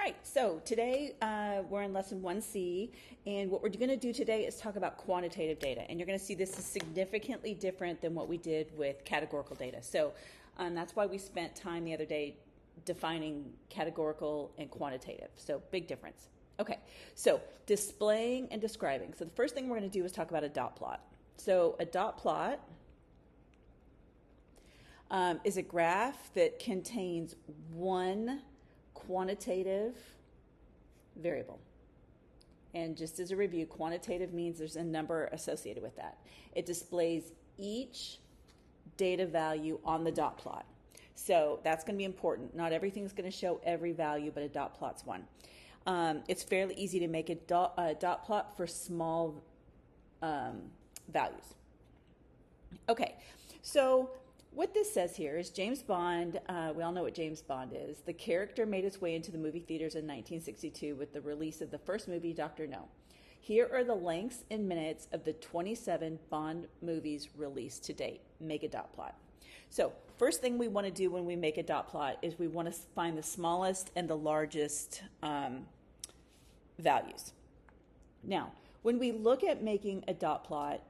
right, so today we're in lesson 1C, and what we're going to do today is talk about quantitative data. And you're going to see this is significantly different than what we did with categorical data. So that's why we spent time the other day defining categorical and quantitative. So big difference. Okay, so displaying and describing. So the first thing we're going to do is talk about a dot plot. So a dot plot is a graph that contains one quantitative variable. And just as a review, quantitative means there's a number associated with that. It displays each data value on the dot plot. So that's going to be important. Not everything's going to show every value, but a dot plot's one. It's fairly easy to make a dot plot for small values. Okay, so what this says here is James Bond, we all know what James Bond is. The character made its way into the movie theaters in 1962 with the release of the first movie, Dr. No. Here are the lengths in minutes of the 27 Bond movies released to date. Make a dot plot. So first thing we want to do when we make a dot plot is we want to find the smallest and the largest values. Now, when we look at making a dot plot,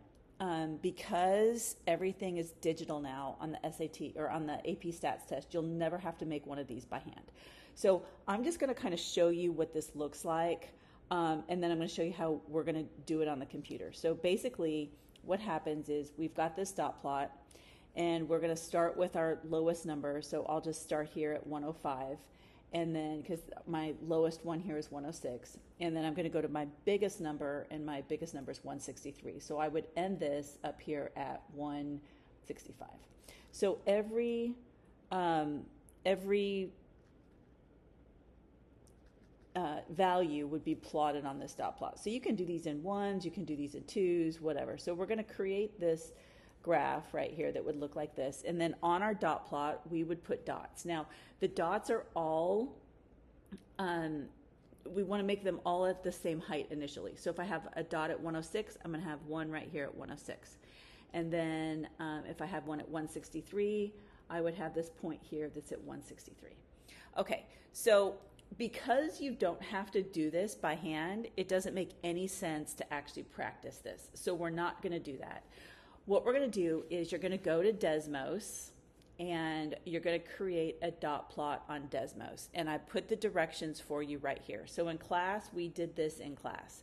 because everything is digital now on the SAT or on the AP Stats test, you'll never have to make one of these by hand. So I'm just going to kind of show you what this looks like, and then I'm going to show you how we're going to do it on the computer. So basically what happens is we've got this dot plot, and we're going to start with our lowest number. So I'll just start here at 105. And then, because my lowest one here is 106, and then I'm going to go to my biggest number, and my biggest number is 163. So I would end this up here at 165. So every value would be plotted on this dot plot. So you can do these in ones, you can do these in twos, whatever. So we're going to create this graph right here that would look like this, and then on our dot plot we would put dots. Now the dots are all we want to make them all at the same height initially. So if I have a dot at 106, I'm going to have one right here at 106, and then if I have one at 163, I would have this point here that's at 163. Okay, so because you don't have to do this by hand, it doesn't make any sense to actually practice this, so we're not going to do that. What we're going to do is you're going to go to Desmos, and you're going to create a dot plot on Desmos. And I put the directions for you right here. So in class, we did this in class.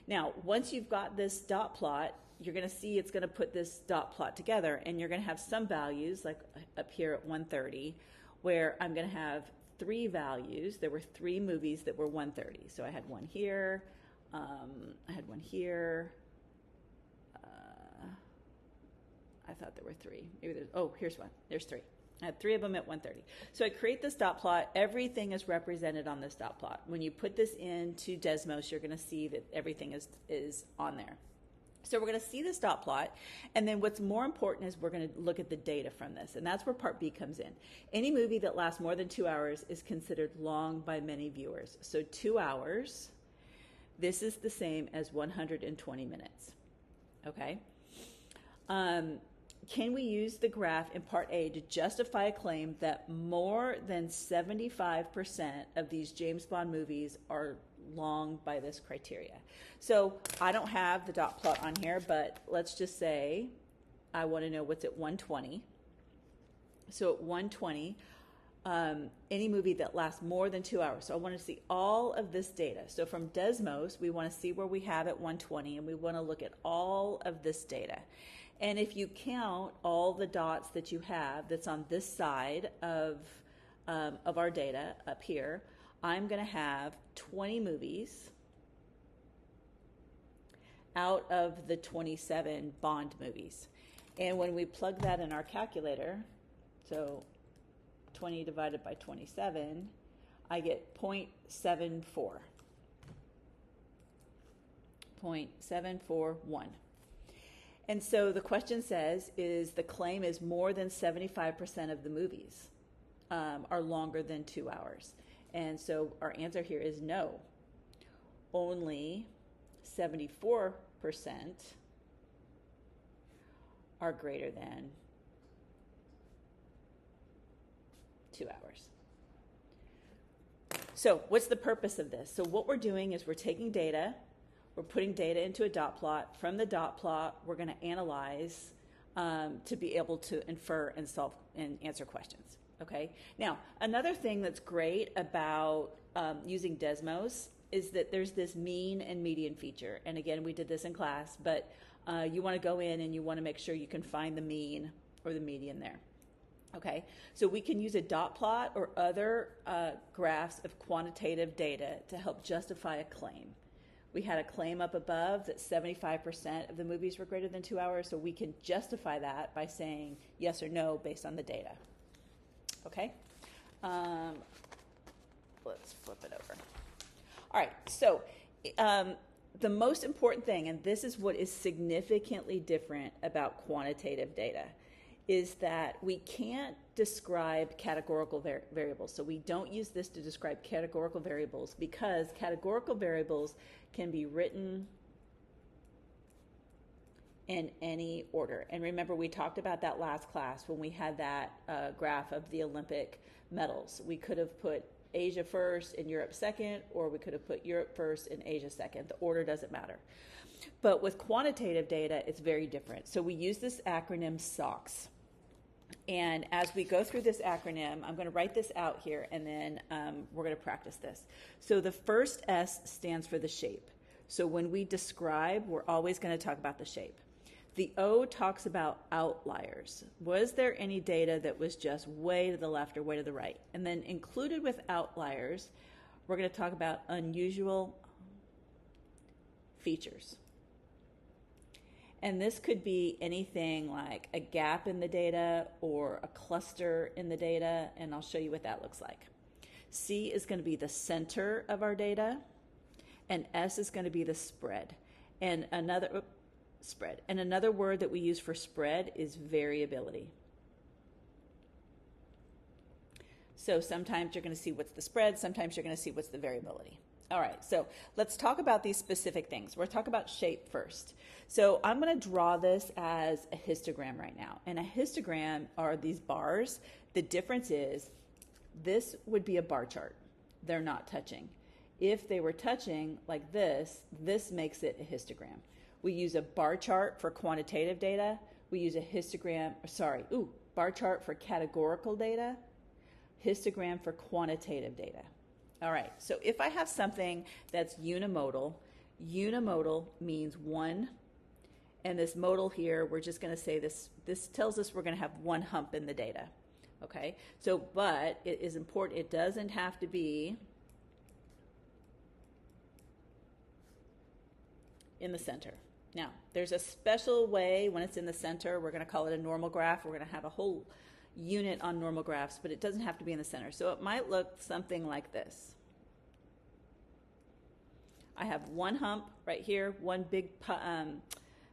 Now, once you've got this dot plot, you're going to see it's going to put this dot plot together, and you're going to have some values, like up here at 130, where I'm going to have three values. There were three movies that were 130. So I had one here, I had one here, I thought there were three. Maybe there's, oh, here's one. There's three. I had three of them at 130. So I create this dot plot. Everything is represented on this dot plot. When you put this into Desmos, you're going to see that everything is on there. So we're going to see this dot plot, and then what's more important is we're going to look at the data from this, and that's where part B comes in. Any movie that lasts more than 2 hours is considered long by many viewers. So 2 hours, this is the same as 120 minutes. Okay? Can we use the graph in part A to justify a claim that more than 75% of these James Bond movies are long by this criteria? So I don't have the dot plot on here, but let's just say I want to know what's at 120. So at 120, any movie that lasts more than 2 hours. So I want to see all of this data. So from Desmos, we want to see where we have at 120, and we want to look at all of this data. And if you count all the dots that you have that's on this side of our data up here, I'm going to have 20 movies out of the 27 Bond movies. And when we plug that in our calculator, so 20 divided by 27, I get 0.74. 0.741. And so the question says, is the claim is more than 75% of the movies are longer than 2 hours. And so our answer here is no. Only 74% are greater than 2 hours. So what's the purpose of this? So what we're doing is we're taking data, we're putting data into a dot plot. From the dot plot, we're going to analyze to be able to infer and solve and answer questions. Okay. Now, another thing that's great about using Desmos is that there's this mean and median feature. And again, we did this in class, but you want to go in and you want to make sure you can find the mean or the median there. Okay, so we can use a dot plot or other graphs of quantitative data to help justify a claim. We had a claim up above that 75% of the movies were greater than 2 hours, so we can justify that by saying yes or no based on the data. Okay, let's flip it over. All right, so the most important thing, and this is what is significantly different about quantitative data, is that we can't describe categorical variables. So we don't use this to describe categorical variables because categorical variables can be written in any order. And remember, we talked about that last class when we had that graph of the Olympic medals. We could have put Asia first and Europe second, or we could have put Europe first and Asia second. The order doesn't matter. But with quantitative data, it's very different. So we use this acronym SOX. And as we go through this acronym, I'm going to write this out here, and then we're going to practice this. So the first S stands for the shape. So when we describe, we're always going to talk about the shape. The O talks about outliers. Was there any data that was just way to the left or way to the right? And then included with outliers, we're going to talk about unusual features. And this could be anything like a gap in the data or a cluster in the data, and I'll show you what that looks like. C is going to be the center of our data, and S is going to be the spread. And another word that we use for spread is variability. So sometimes you're going to see what's the spread, sometimes you're going to see what's the variability. All right, so let's talk about these specific things. We're talking about shape first. So I'm going to draw this as a histogram right now. And a histogram are these bars. The difference is this would be a bar chart. They're not touching. If they were touching like this makes it a histogram. We use a bar chart for quantitative data. We use a bar chart for categorical data, histogram for quantitative data. All right, so if I have something that's unimodal means one, and this modal here, we're just going to say this tells us we're going to have one hump in the data, okay? So, but it is important, it doesn't have to be in the center. Now, there's a special way when it's in the center, we're going to call it a normal graph, we're going to have a whole unit on normal graphs, but it doesn't have to be in the center. So it might look something like this. I have one hump right here, one big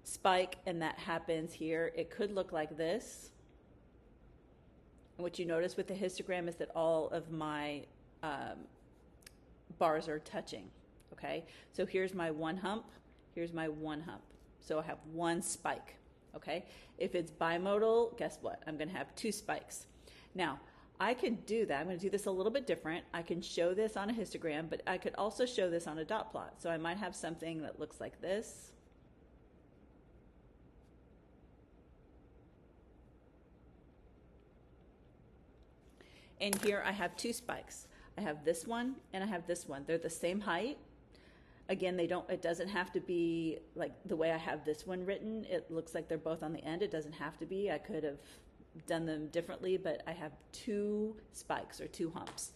spike, and that happens here. It could look like this. And what you notice with the histogram is that all of my bars are touching, okay? So here's my one hump, here's my one hump. So I have one spike. Okay, if it's bimodal, guess what? I'm going to have two spikes. Now, I can do that. I'm going to do this a little bit different. I can show this on a histogram, but I could also show this on a dot plot. So I might have something that looks like this. And here I have two spikes. I have this one and I have this one. They're the same height. Again, it doesn't have to be like the way I have this one written. It looks like they're both on the end. It doesn't have to be. I could have done them differently, but I have two spikes or two humps.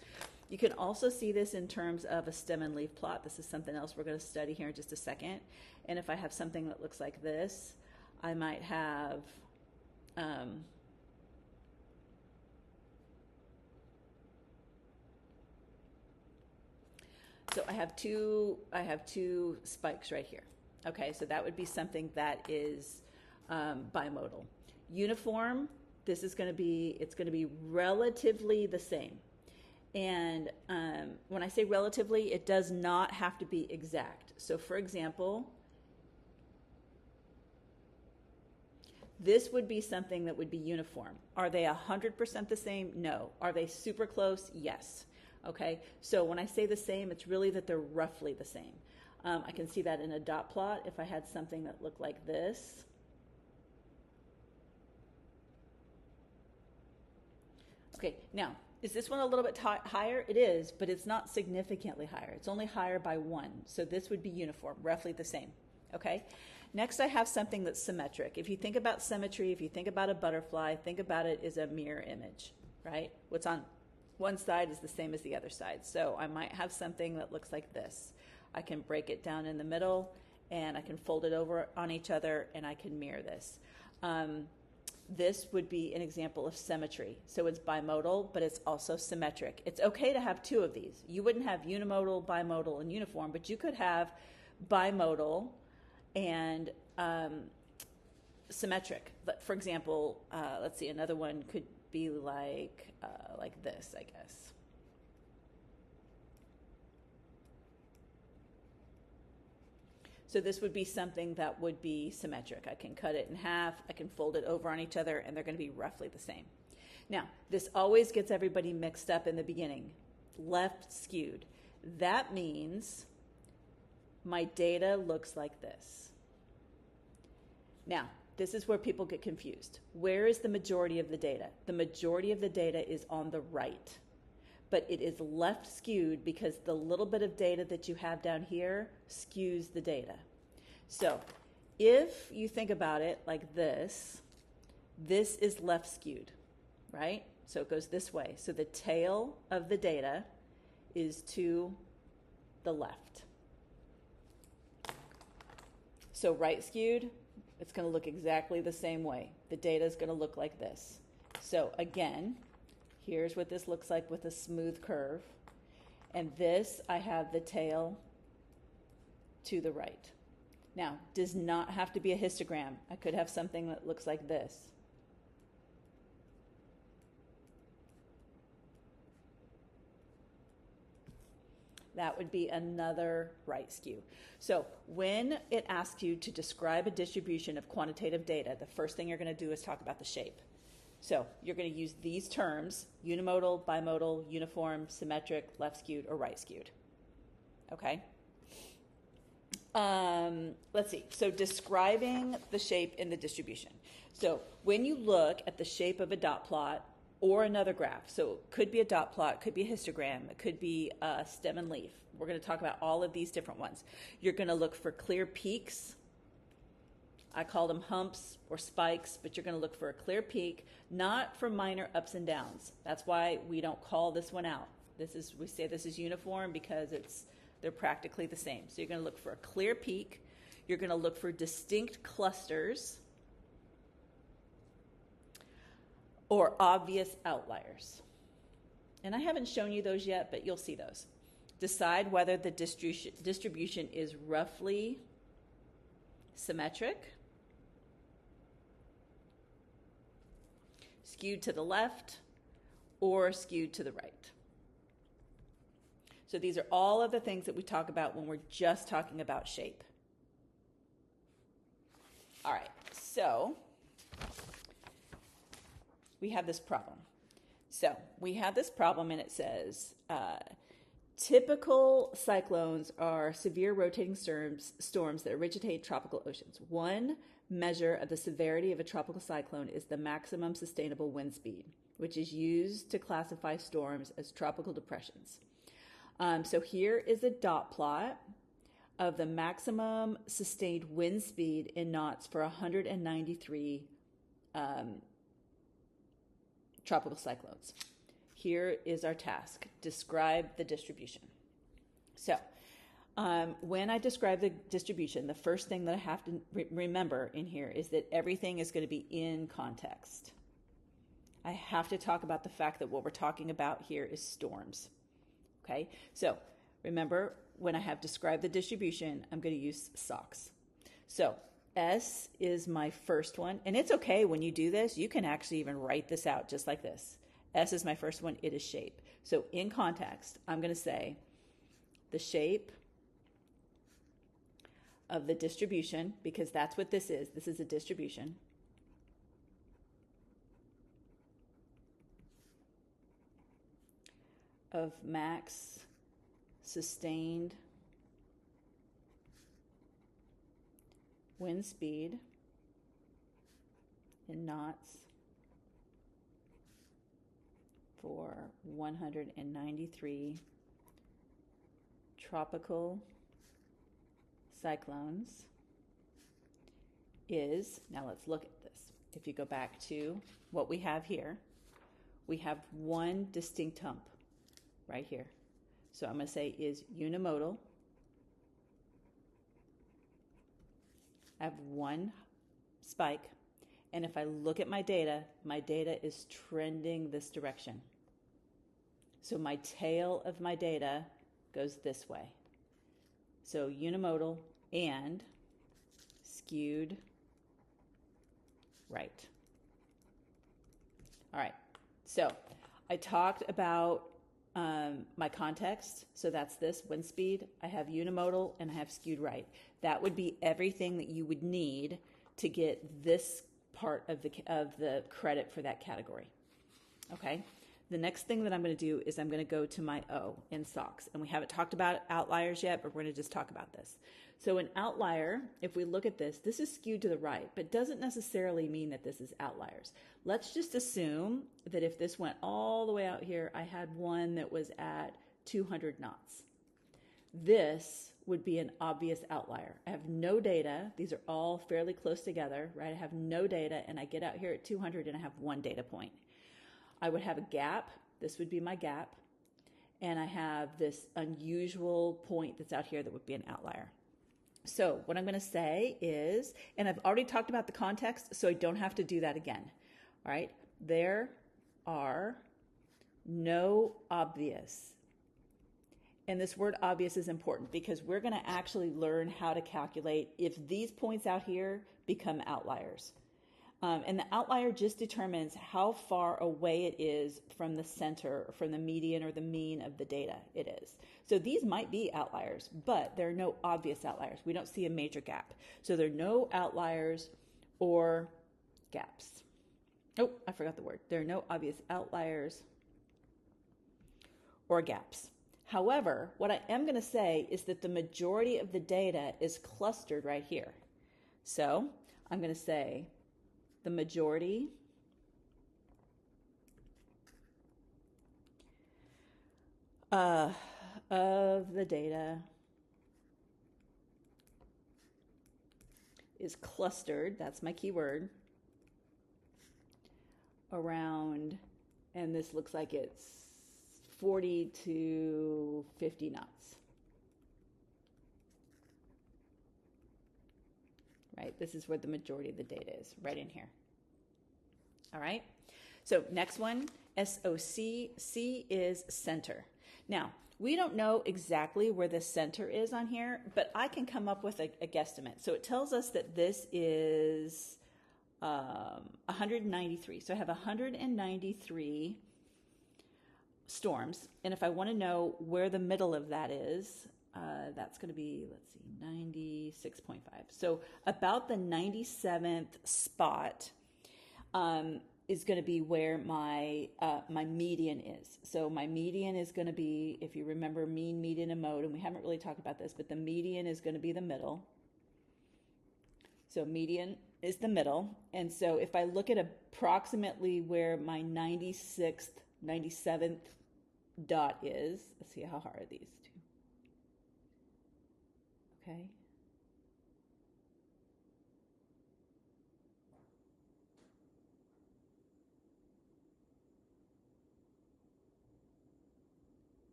You can also see this in terms of a stem and leaf plot. This is something else we're going to study here in just a second. And if I have something that looks like this, I might have so I have two spikes right here. Okay, so that would be something that is bimodal. Uniform, it's going to be relatively the same. And when I say relatively, it does not have to be exact. So for example, this would be something that would be uniform. Are they 100% the same? No. Are they super close? Yes. Okay, so when I say the same, it's really that they're roughly the same. I can see that in a dot plot if I had something that looked like this. Okay, now, is this one a little bit higher? It is, but it's not significantly higher. It's only higher by 1. So this would be uniform, roughly the same. Okay? Next, I have something that's symmetric. If you think about symmetry, if you think about a butterfly, think about it as a mirror image, right? What's on one side is the same as the other side. So I might have something that looks like this. I can break it down in the middle, and I can fold it over on each other, and I can mirror this. This would be an example of symmetry. So it's bimodal, but it's also symmetric. It's okay to have 2 of these. You wouldn't have unimodal, bimodal, and uniform, but you could have bimodal and symmetric. For example, let's see, another one could be like this, I guess. So this would be something that would be symmetric. I can cut it in half, I can fold it over on each other, and they're going to be roughly the same. Now, this always gets everybody mixed up in the beginning. Left skewed. That means my data looks like this. Now, this is where people get confused. Where is the majority of the data? The majority of the data is on the right, but it is left skewed because the little bit of data that you have down here skews the data. So if you think about it like this is left skewed, right? So it goes this way. So the tail of the data is to the left. So right skewed, it's going to look exactly the same way. The data is going to look like this. So again, here's what this looks like with a smooth curve. And this, I have the tail to the right. Now, does not have to be a histogram. I could have something that looks like this. That would be another right skew. So when it asks you to describe a distribution of quantitative data, the first thing you're going to do is talk about the shape. So you're going to use these terms: unimodal, bimodal, uniform, symmetric, left skewed, or right skewed. Okay? Let's see. So describing the shape in the distribution. So when you look at the shape of a dot plot or another graph, so it could be a dot plot, it could be a histogram, it could be a stem and leaf. We're going to talk about all of these different ones. You're going to look for clear peaks. I call them humps or spikes, but you're going to look for a clear peak, not for minor ups and downs. That's why we don't call this one out. We say this is uniform because they're practically the same. So you're going to look for a clear peak. You're going to look for distinct clusters or obvious outliers. And I haven't shown you those yet, but you'll see those. Decide whether the distribution is roughly symmetric, skewed to the left, or skewed to the right. So these are all of the things that we talk about when we're just talking about shape. All right, so we have this problem. So we have this problem, and it says, typical cyclones are severe rotating storms that originate tropical oceans. One measure of the severity of a tropical cyclone is the maximum sustainable wind speed, which is used to classify storms as tropical depressions. So here is a dot plot of the maximum sustained wind speed in knots for 193 tropical cyclones. Here is our task. Describe the distribution. So when I describe the distribution, the first thing that I have to remember in here is that everything is going to be in context. I have to talk about the fact that what we're talking about here is storms. Okay, so remember, when I have described the distribution, I'm going to use SOX. So S is my first one, and it's okay when you do this, you can actually even write this out just like this. S is my first one, it is shape. So in context, I'm going to say the shape of the distribution, because that's what this is. This is a distribution. of max sustained wind speed in knots for 193 tropical cyclones is, now let's look at this. If you go back to what we have here, we have one distinct hump right here. So I'm going to say is unimodal. I have one spike, and if I look at my data is trending this direction. So my tail of my data goes this way. So unimodal and skewed right. All right, so I talked about my context. So that's this wind speed. I have unimodal and I have skewed right. That would be everything that you would need to get this part of the credit for that category. Okay. The next thing that I'm going to do is I'm going to go to my O in SOX. And we haven't talked about outliers yet, but we're going to just talk about this. So an outlier, if we look at this, this is skewed to the right, but doesn't necessarily mean that this is outliers. Let's just assume that if this went all the way out here, I had one that was at 200 knots. This would be an obvious outlier. I have no data. These are all fairly close together, right? I have no data, and I get out here at 200 and I have one data point. I would have a gap. This would be my gap. And I have this unusual point that's out here that would be an outlier. So what I'm going to say is, and I've already talked about the context, so I don't have to do that again. All right. There are no obvious. And this word obvious is important because we're going to actually learn how to calculate if these points out here become outliers. And the outlier just determines how far away it is from the center, or from the median or the mean of the data it is. So these might be outliers, but there are no obvious outliers. We don't see a major gap. So there are no outliers or gaps. Oh, I forgot the word. There are no obvious outliers or gaps. However, what I am going to say is that the majority of the data is clustered right here. So I'm going to say the majority of the data is clustered, that's my key word, around, and this looks like it's 40 to 50 knots. Right? This is where the majority of the data is, right in here. All right? So next one, SOC. C is center. Now, we don't know exactly where the center is on here, but I can come up with a guesstimate. So it tells us that this is 193. So I have 193 storms. And if I want to know where the middle of that is, that's going to be, let's see, 96.5. So about the 97th spot is going to be where my median is. So my median is going to be, if you remember mean, median, and mode, and we haven't really talked about this, but the median is going to be the middle. So median is the middle. And so if I look at approximately where my 96th, 97th dot is, let's see, how hard are these two? Okay.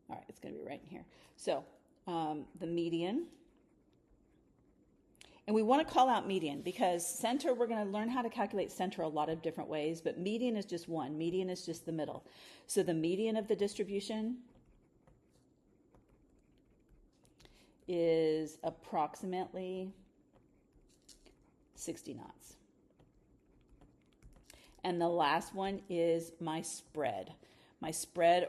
All right, it's going to be right in here. So the median, and we want to call out median because center, we're going to learn how to calculate center a lot of different ways, but median is just one. Median is just the middle. So the median of the distribution is approximately 60 knots. And the last one is my spread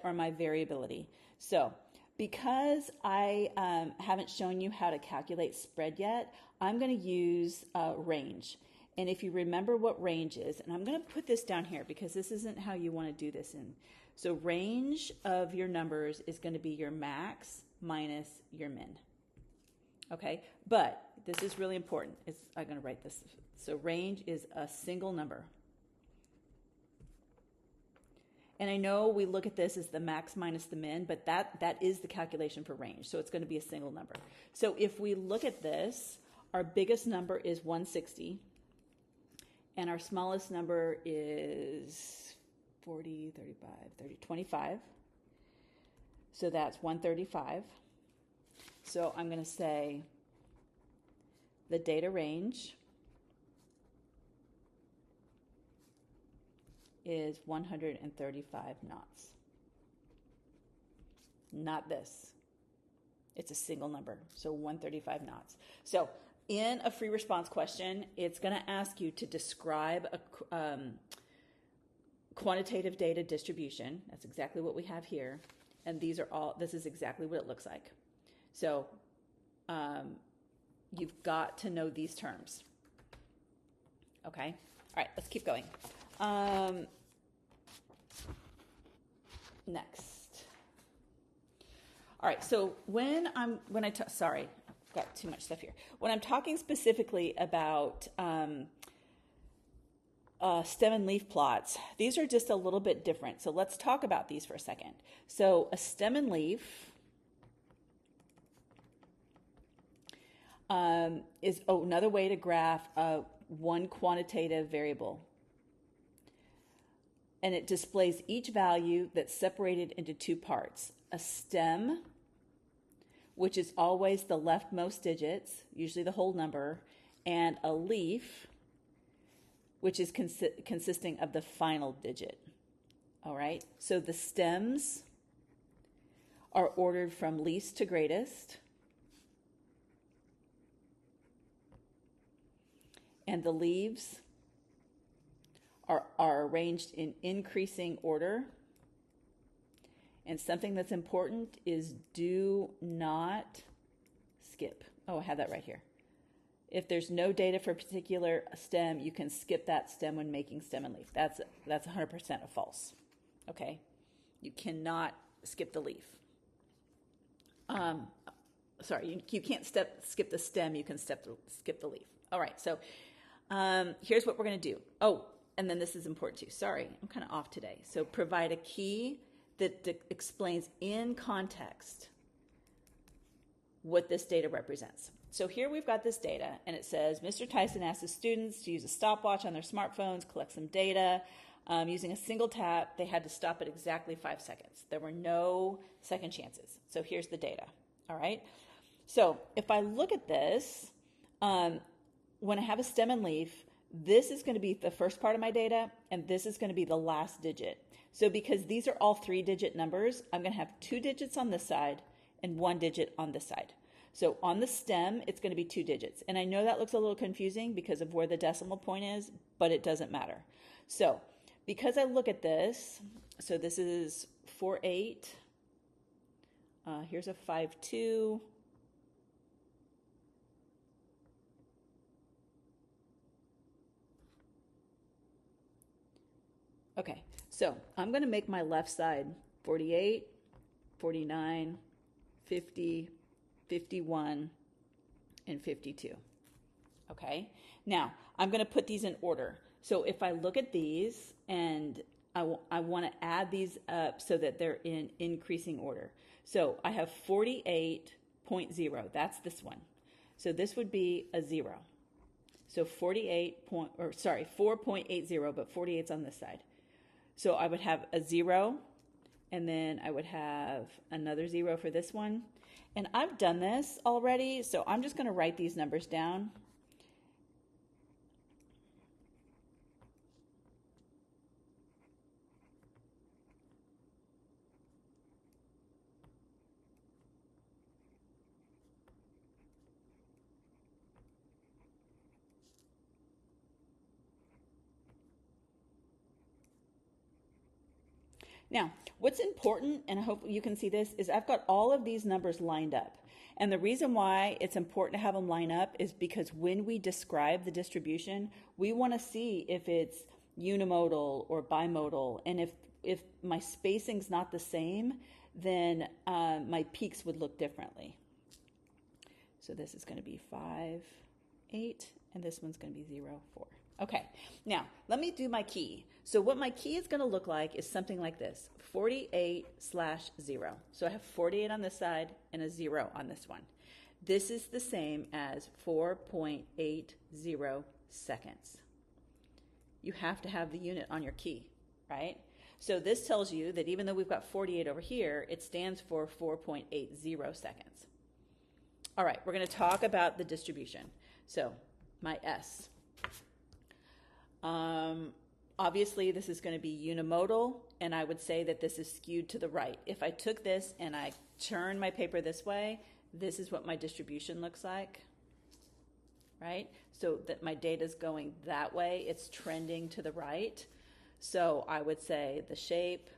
or my variability. So because I haven't shown you how to calculate spread yet, I'm going to use range. And if you remember what range is, and I'm going to put this down here because this isn't how you want to do this in. So range of your numbers is going to be your max minus your min. Okay, but this is really important. I'm going to write this. So range is a single number. And I know we look at this as the max minus the min, but that is the calculation for range. So it's going to be a single number. So if we look at this, our biggest number is 160. And our smallest number is 40, 35, 30, 25. So that's 135. So I'm going to say the data range is 135 knots. Not this. It's a single number, so 135 knots. So in a free response question, it's going to ask you to describe a quantitative data distribution. That's exactly what we have here. And this is exactly what it looks like. So you've got to know these terms. Okay? All right, let's keep going. Next. All right, so sorry, I've got too much stuff here. When I'm talking specifically about stem and leaf plots, these are just a little bit different. So let's talk about these for a second. So a stem and leaf is another way to graph one quantitative variable. And it displays each value that's separated into two parts. A stem, which is always the leftmost digits, usually the whole number, and a leaf, which is consisting of the final digit. All right, so the stems are ordered from least to greatest, and the leaves are arranged in increasing order. And something that's important is do not skip. Oh, I have that right here. If there's no data for a particular stem, you can skip that stem when making stem and leaf. That's 100% a false. Okay? You cannot skip the leaf. You can't skip the stem, you can skip the leaf. All right, so here's what we're going to do. Oh, and then this is important too. Sorry, I'm kind of off today. So provide a key that explains in context what this data represents. So here we've got this data, and it says, Mr. Tyson asked his students to use a stopwatch on their smartphones, collect some data. Using a single tap, they had to stop at exactly 5 seconds. There were no second chances. So here's the data, all right? So if I look at this, when I have a stem and leaf, this is going to be the first part of my data, and this is going to be the last digit. So because these are all 3-digit numbers, I'm going to have 2 digits on this side and 1 digit on this side. So on the stem, it's going to be 2 digits. And I know that looks a little confusing because of where the decimal point is, but it doesn't matter. So because I look at this, so this is 4-8. Here's a 5-2. Okay, so I'm going to make my left side 48, 49, 50, 51, and 52. Okay, now I'm going to put these in order. So if I look at these and I want to add these up so that they're in increasing order. So I have 48.0, that's this one. So this would be a 0. So 4.80, but 48's on this side. So I would have a 0, and then I would have another 0 for this one. And I've done this already, so I'm just going to write these numbers down. Now, what's important, and I hope you can see this, is I've got all of these numbers lined up. And the reason why it's important to have them line up is because when we describe the distribution, we want to see if it's unimodal or bimodal. And if my spacing's not the same, then my peaks would look differently. So this is going to be 5, 8, and this one's going to be 0, 4. Okay, now let me do my key. So what my key is going to look like is something like this, 48/0. So I have 48 on this side and a 0 on this one. This is the same as 4.80 seconds. You have to have the unit on your key, right? So this tells you that even though we've got 48 over here, it stands for 4.80 seconds. All right, we're going to talk about the distribution. So my S. Obviously, this is going to be unimodal, and I would say that this is skewed to the right. If I took this and I turn my paper this way, this is what my distribution looks like, right? So that my data is going that way, it's trending to the right. So I would say the shape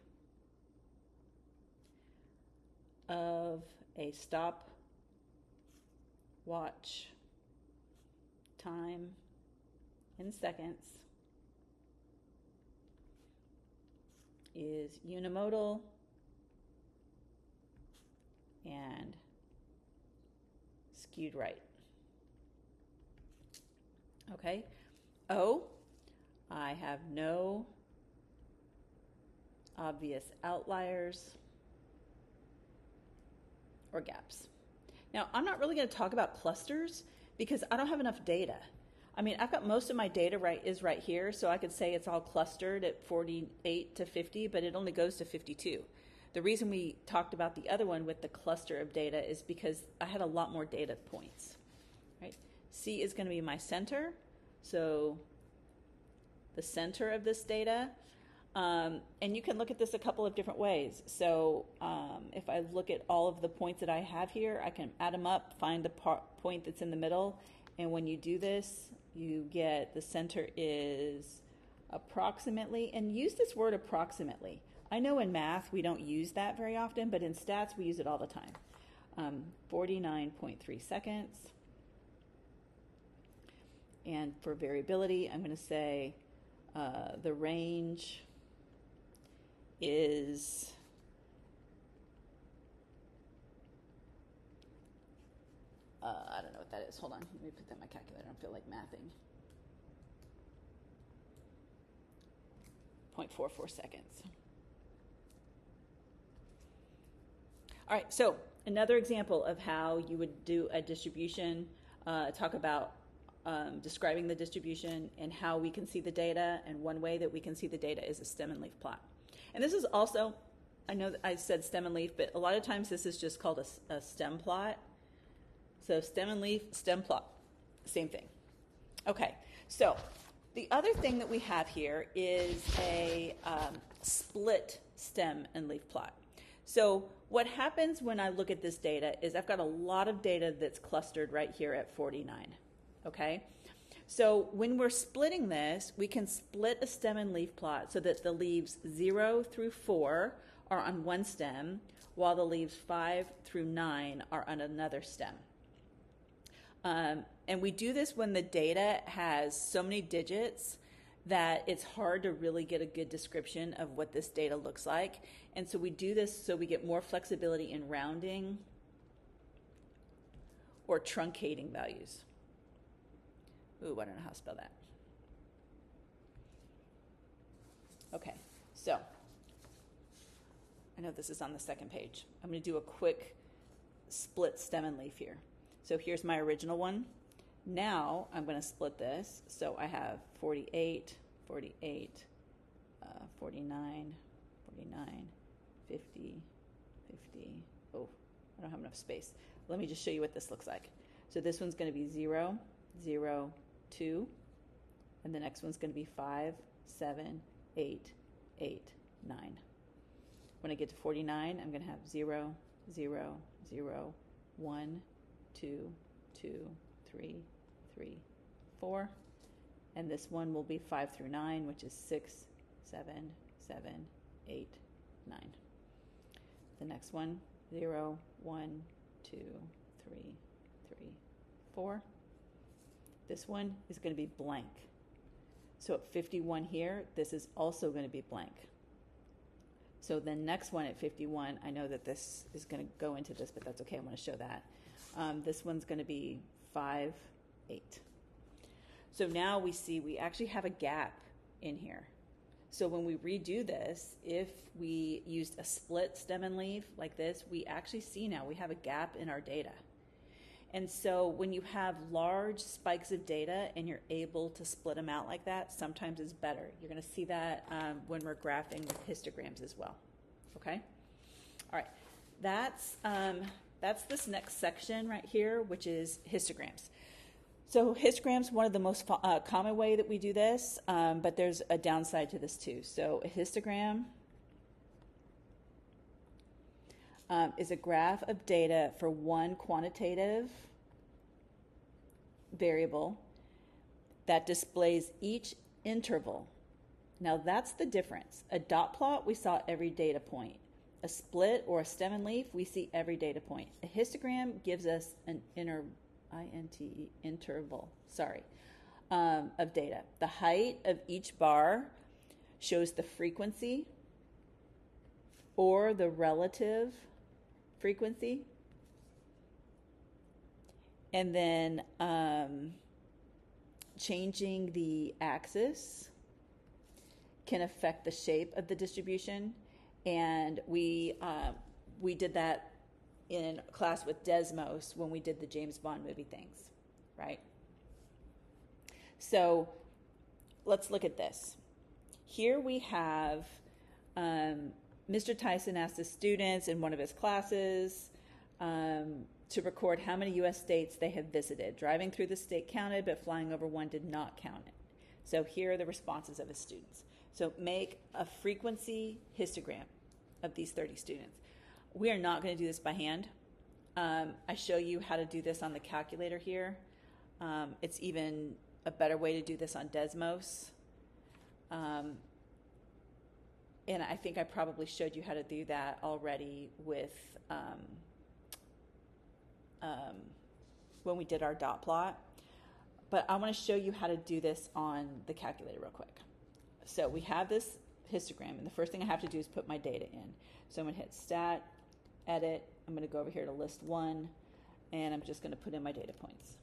of a stopwatch time in seconds is unimodal and skewed right. Okay. O, I have no obvious outliers or gaps. Now, I'm not really going to talk about clusters because I don't have enough data. I mean, I've got most of my data right here, so I could say it's all clustered at 48 to 50, but it only goes to 52. The reason we talked about the other one with the cluster of data is because I had a lot more data points, right? C is going to be my center, so the center of this data. And you can look at this a couple of different ways. So if I look at all of the points that I have here, I can add them up, find the point that's in the middle, and when you do this, you get the center is approximately, and use this word approximately. I know in math we don't use that very often, but in stats we use it all the time. 49.3 seconds. And for variability, I'm going to say the range is I don't know what that is. Hold on. Let me put that in my calculator. I don't feel like mathing. 0.44 seconds. All right, so another example of how you would do a distribution, talk about describing the distribution and how we can see the data, and one way that we can see the data is a stem and leaf plot. And this is also, I know that I said stem and leaf, but a lot of times this is just called a stem plot. So stem and leaf, stem plot, same thing. Okay, so the other thing that we have here is a split stem and leaf plot. So what happens when I look at this data is I've got a lot of data that's clustered right here at 49, okay? So when we're splitting this, we can split a stem and leaf plot so that the leaves 0 through 4 are on one stem, while the leaves 5 through 9 are on another stem. And we do this when the data has so many digits that it's hard to really get a good description of what this data looks like. And so we do this so we get more flexibility in rounding or truncating values. Ooh, I don't know how to spell that. Okay, so I know this is on the second page. I'm going to do a quick split stem and leaf here. So here's my original one. Now I'm going to split this. So I have 48, 48, 49, 49, 50, 50. Oh, I don't have enough space. Let me just show you what this looks like. So this one's going to be 0, 0, 2. And the next one's going to be 5, 7, 8, 8, 9. When I get to 49, I'm going to have 0, 0, 0, 1, 2, 2, 3, 3, 4. And this one will be 5 through 9, which is 6, 7, 7, 8, 9. the next one, 0, 1, 2, 3, 3, 4. This one is going to be blank. So at 51 here, this is also going to be blank. So the next one at 51, I know that this is going to go into this, but that's okay. I want to show that. This one's going to be 5, 8. So now we see we actually have a gap in here. So when we redo this, if we used a split stem and leaf like this, we actually see now we have a gap in our data. And so when you have large spikes of data and you're able to split them out like that, sometimes it's better. You're going to see that when we're graphing with histograms as well. Okay? All right. That's this next section right here, which is histograms. So histograms, one of the most common way that we do this, but there's a downside to this too. So a histogram is a graph of data for one quantitative variable that displays each interval. Now that's the difference. A dot plot, we saw every data point. A split or a stem and leaf, we see every data point. A histogram gives us an interval of data. The height of each bar shows the frequency or the relative frequency. And then changing the axis can affect the shape of the distribution. And we did that in class with Desmos when we did the James Bond movie things, right? So let's look at this. Here we have Mr. Tyson asked his students in one of his classes to record how many U.S. states they have visited. Driving through the state counted, but flying over one did not count it. So here are the responses of his students. So make a frequency histogram of these 30 students. We are not going to do this by hand. I show you how to do this on the calculator here. It's even a better way to do this on Desmos. And I think I probably showed you how to do that already with when we did our dot plot. But I want to show you how to do this on the calculator real quick. So we have this histogram, and the first thing I have to do is put my data in. So I'm going to hit Stat, Edit. I'm going to go over here to List 1, and I'm just going to put in my data points.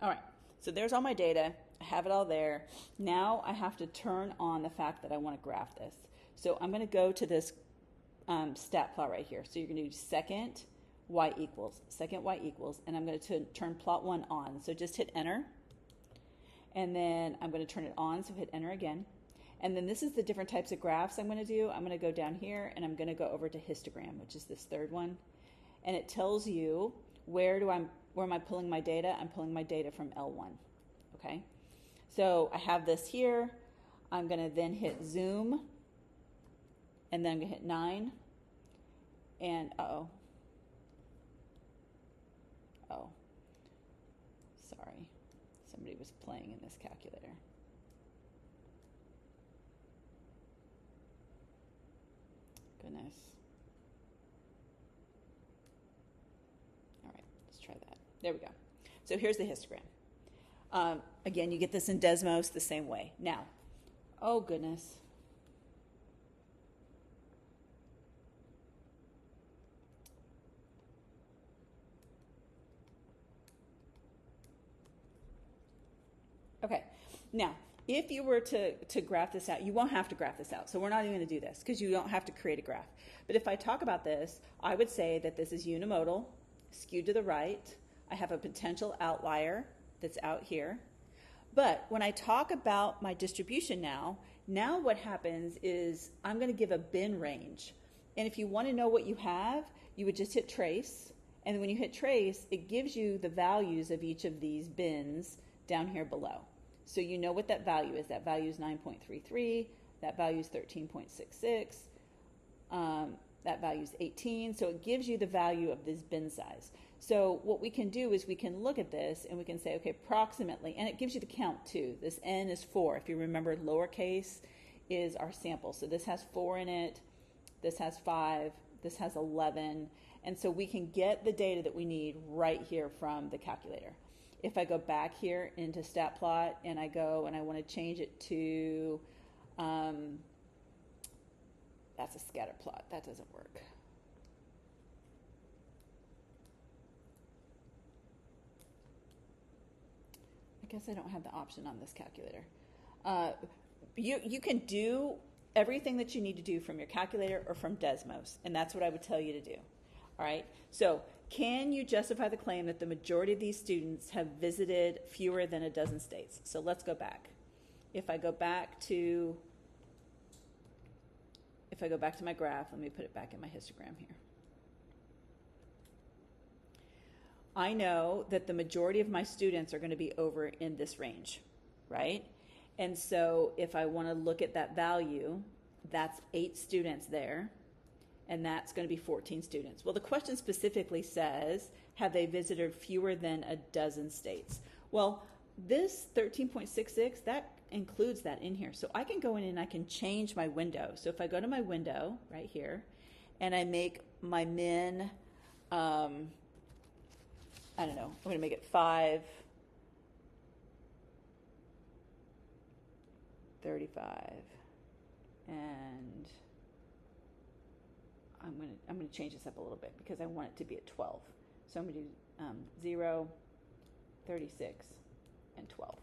All right, so there's all my data. I have it all there. Now I have to turn on the fact that I want to graph this. So I'm going to go to this stat plot right here. So you're going to do second y equals, and I'm going to turn plot 1 on. So just hit enter, and then I'm going to turn it on, so hit enter again. And then this is the different types of graphs I'm going to do. I'm going to go down here, and I'm going to go over to histogram, which is this third one. And it tells you where am I pulling my data? I'm pulling my data from L1, okay? So I have this here. I'm going to then hit zoom, and then I'm going to hit 9, and oh, sorry. Somebody was playing in this calculator. Goodness. All right, let's try that. There we go. So here's the histogram. Again, you get this in Desmos the same way. Now, oh goodness. Okay, now, if you were to graph this out, you won't have to graph this out. So we're not even going to do this because you don't have to create a graph. But if I talk about this, I would say that this is unimodal, skewed to the right. I have a potential outlier that's out here. But when I talk about my distribution now what happens is I'm going to give a bin range. And if you want to know what you have, you would just hit trace, And when you hit trace, it gives you the values of each of these bins down here below. So you know what that value is. That value is 9.33. That value is 13.66. That value is 18. So it gives you the value of this bin size. So what we can do is we can look at this and we can say, okay, approximately, and it gives you the count too. This n is 4. If you remember, lowercase is our sample. So this has 4 in it. This has 5. This has 11. And so we can get the data that we need right here from the calculator. If I go back here into StatPlot and I go and I want to change it to, that's a scatter plot. That doesn't work. I guess I don't have the option on this calculator. You can do everything that you need to do from your calculator or from Desmos, and that's what I would tell you to do. All right, so can you justify the claim that the majority of these students have visited fewer than a dozen states? So let's go back. If I go back to my graph, let me put it back in my histogram here. I know that the majority of my students are going to be over in this range, right? And so if I want to look at that value, that's 8 students there, and that's going to be 14 students. Well, the question specifically says, have they visited fewer than a dozen states? Well, this 13.66, that includes that in here. So I can go in and I can change my window. So if I go to my window right here, and I make my min, I don't know, I'm going to make it 535, and I'm going to change this up a little bit because I want it to be at 12. So I'm going to do 0, 36, and 12.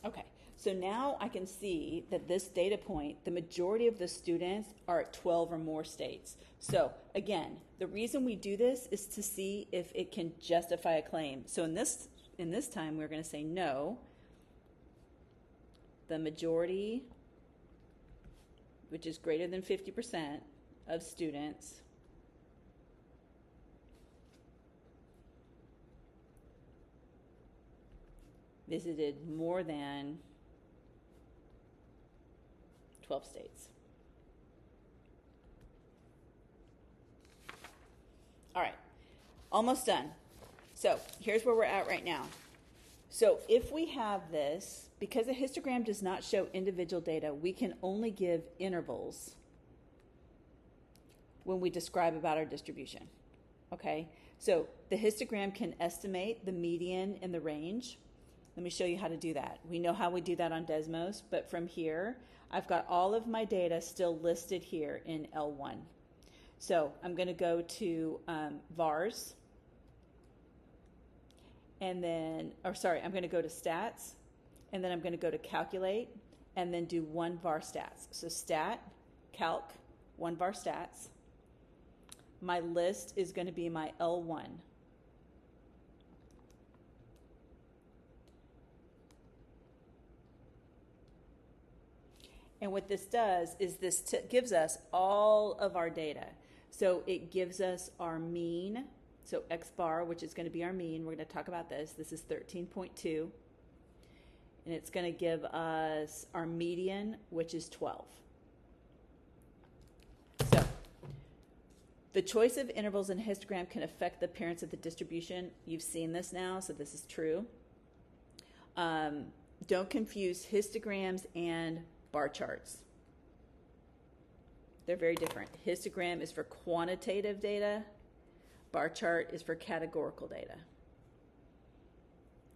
Okay, so now I can see that this data point, the majority of the students are at 12 or more states. So again, the reason we do this is to see if it can justify a claim. So in this time, we're going to say no. The majority, which is greater than 50% of students, visited more than 12 states. All right, almost done. So here's where we're at right now. So if we have this, because a histogram does not show individual data, we can only give intervals when we describe about our distribution, okay? So the histogram can estimate the median and the range. Let me show you how to do that. We know how we do that on Desmos, but from here, I've got all of my data still listed here in L1. So I'm going to go to VARs, and then, I'm going to go to Stats, and then I'm going to go to Calculate, and then do 1 VAR Stats. So Stat, Calc, 1 VAR Stats. My list is going to be my L1. And what this does is this gives us all of our data. So it gives us our mean. So X bar, which is going to be our mean, we're going to talk about this. This is 13.2. And it's going to give us our median, which is 12. So the choice of intervals in a histogram can affect the appearance of the distribution. You've seen this now, so this is true. Don't confuse histograms and bar charts. They're very different. Histogram is for quantitative data. Bar chart is for categorical data.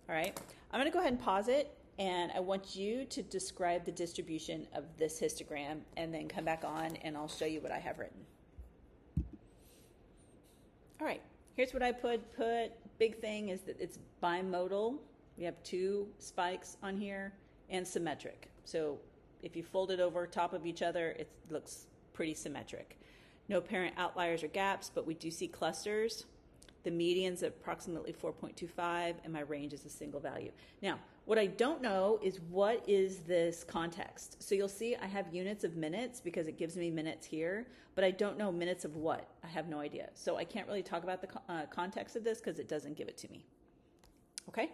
All right, I'm going to go ahead and pause it, and I want you to describe the distribution of this histogram and then come back on and I'll show you what I have written. All right, here's what I put. Big thing is that it's bimodal. We have 2 spikes on here, and symmetric. So if you fold it over top of each other, it looks pretty symmetric. No apparent outliers or gaps, but we do see clusters. The median's at approximately 4.25, and my range is a single value. Now, what I don't know is what is this context. So you'll see I have units of minutes because it gives me minutes here, but I don't know minutes of what. I have no idea. So I can't really talk about the context of this because it doesn't give it to me. Okay?